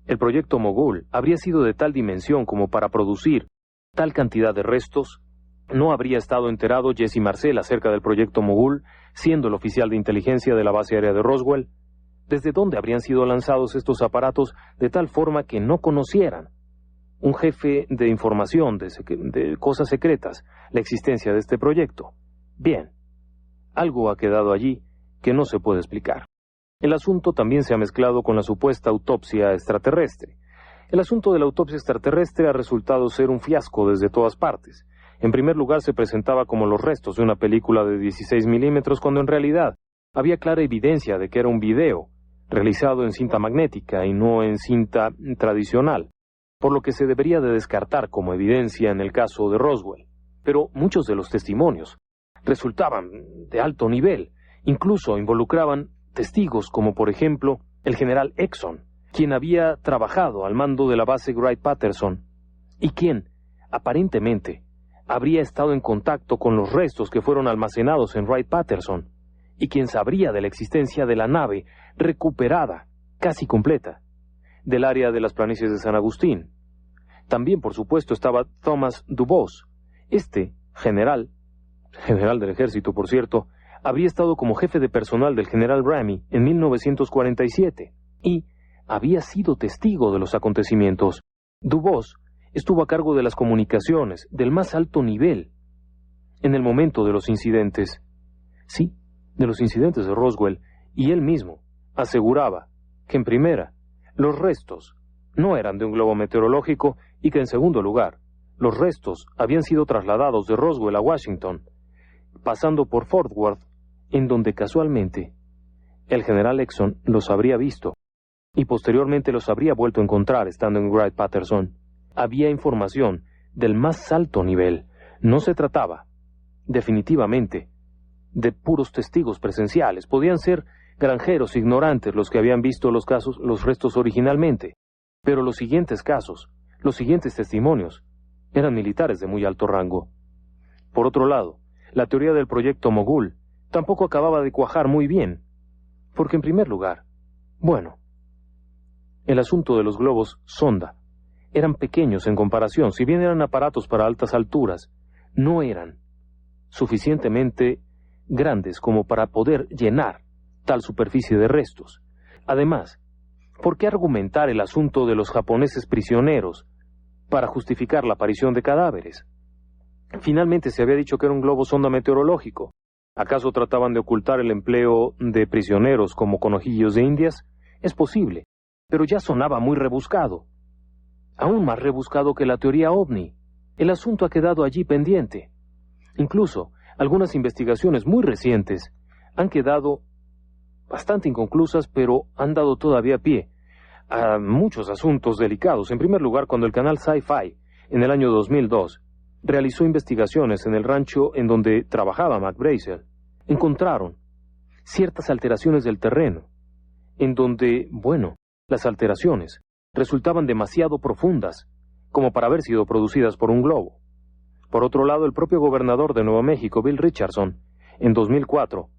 el proyecto Mogul habría sido de tal dimensión como para producir tal cantidad de restos? ¿No habría estado enterado Jesse Marcel acerca del proyecto Mogul, siendo el oficial de inteligencia de la base aérea de Roswell? ¿Desde dónde habrían sido lanzados estos aparatos de tal forma que no conocieran un jefe de información de cosas secretas la existencia de este proyecto? Bien, algo ha quedado allí que no se puede explicar. El asunto también se ha mezclado con la supuesta autopsia extraterrestre. El asunto de la autopsia extraterrestre ha resultado ser un fiasco desde todas partes. En primer lugar, se presentaba como los restos de una película de 16 milímetros, cuando en realidad había clara evidencia de que era un video realizado en cinta magnética y no en cinta tradicional, por lo que se debería de descartar como evidencia en el caso de Roswell. Pero muchos de los testimonios resultaban de alto nivel, incluso involucraban testigos como por ejemplo el general Exon, quien había trabajado al mando de la base Wright-Patterson y quien, aparentemente, habría estado en contacto con los restos que fueron almacenados en Wright-Patterson, y quien sabría de la existencia de la nave recuperada, casi completa, del área de las planicies de San Agustín. También, por supuesto, estaba Thomas Dubose. Este general del ejército, por cierto, habría estado como jefe de personal del general Ramey en 1947, y había sido testigo de los acontecimientos. Dubose estuvo a cargo de las comunicaciones del más alto nivel en el momento de los incidentes. Sí, de los incidentes de Roswell, y él mismo aseguraba que en primera, los restos no eran de un globo meteorológico y que en segundo lugar, los restos habían sido trasladados de Roswell a Washington, pasando por Fort Worth, en donde casualmente el general Exon los habría visto y posteriormente los habría vuelto a encontrar estando en Wright-Patterson. Había información del más alto nivel. No se trataba, definitivamente, de puros testigos presenciales. Podían ser granjeros ignorantes los que habían visto los restos originalmente, pero los siguientes casos, los siguientes testimonios, eran militares de muy alto rango. Por otro lado, la teoría del proyecto Mogul tampoco acababa de cuajar muy bien, porque en primer lugar, el asunto de los globos sonda eran pequeños en comparación. Si bien eran aparatos para altas alturas, no eran suficientemente grandes como para poder llenar tal superficie de restos? Además, ¿por qué argumentar el asunto de los japoneses prisioneros para justificar la aparición de cadáveres? Finalmente se había dicho que era un globo sonda meteorológico. ¿Acaso trataban de ocultar el empleo de prisioneros como conejillos de indias? Es posible, pero ya sonaba muy rebuscado. Aún más rebuscado que la teoría ovni. El asunto ha quedado allí pendiente. Incluso, algunas investigaciones muy recientes han quedado bastante inconclusas, pero han dado todavía pie a muchos asuntos delicados. En primer lugar, cuando el canal Sci-Fi, en el año 2002, realizó investigaciones en el rancho en donde trabajaba Mac Brazel, encontraron ciertas alteraciones del terreno, en donde, bueno, las alteraciones resultaban demasiado profundas como para haber sido producidas por un globo. Por otro lado, el propio gobernador de Nuevo México, Bill Richardson, en 2004,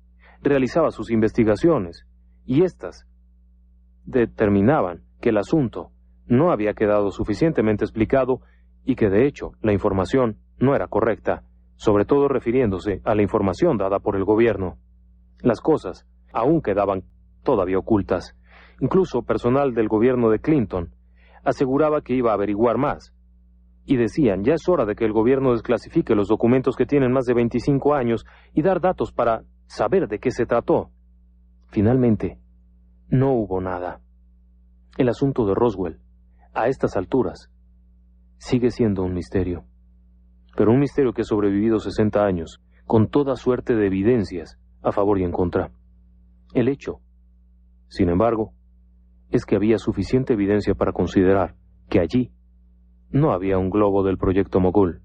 realizaba sus investigaciones, y éstas determinaban que el asunto no había quedado suficientemente explicado y que, de hecho, la información no era correcta, sobre todo refiriéndose a la información dada por el gobierno. Las cosas aún quedaban todavía ocultas. Incluso personal del gobierno de Clinton aseguraba que iba a averiguar más. Y decían, ya es hora de que el gobierno desclasifique los documentos que tienen más de 25 años y dar datos para saber de qué se trató. Finalmente, no hubo nada. El asunto de Roswell, a estas alturas, sigue siendo un misterio. Pero un misterio que ha sobrevivido 60 años, con toda suerte de evidencias a favor y en contra. El hecho, sin embargo, es que había suficiente evidencia para considerar que allí no había un globo del proyecto Mogul,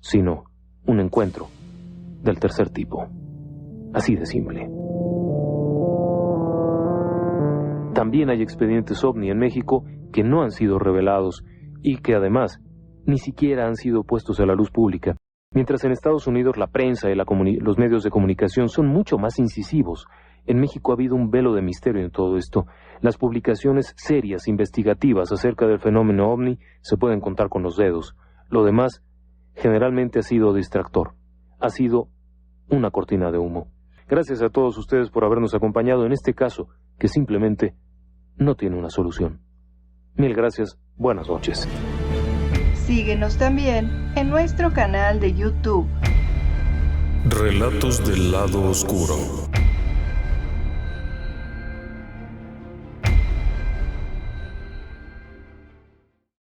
sino un encuentro del tercer tipo. Así de simple. También hay expedientes OVNI en México que no han sido revelados y que además ni siquiera han sido puestos a la luz pública. Mientras en Estados Unidos la prensa y los medios de comunicación son mucho más incisivos, en México ha habido un velo de misterio en todo esto. Las publicaciones serias, investigativas acerca del fenómeno OVNI se pueden contar con los dedos. Lo demás generalmente ha sido distractor. Ha sido una cortina de humo. Gracias a todos ustedes por habernos acompañado en este caso que simplemente no tiene una solución. Mil gracias, buenas noches. Síguenos también en nuestro canal de YouTube. Relatos del lado oscuro.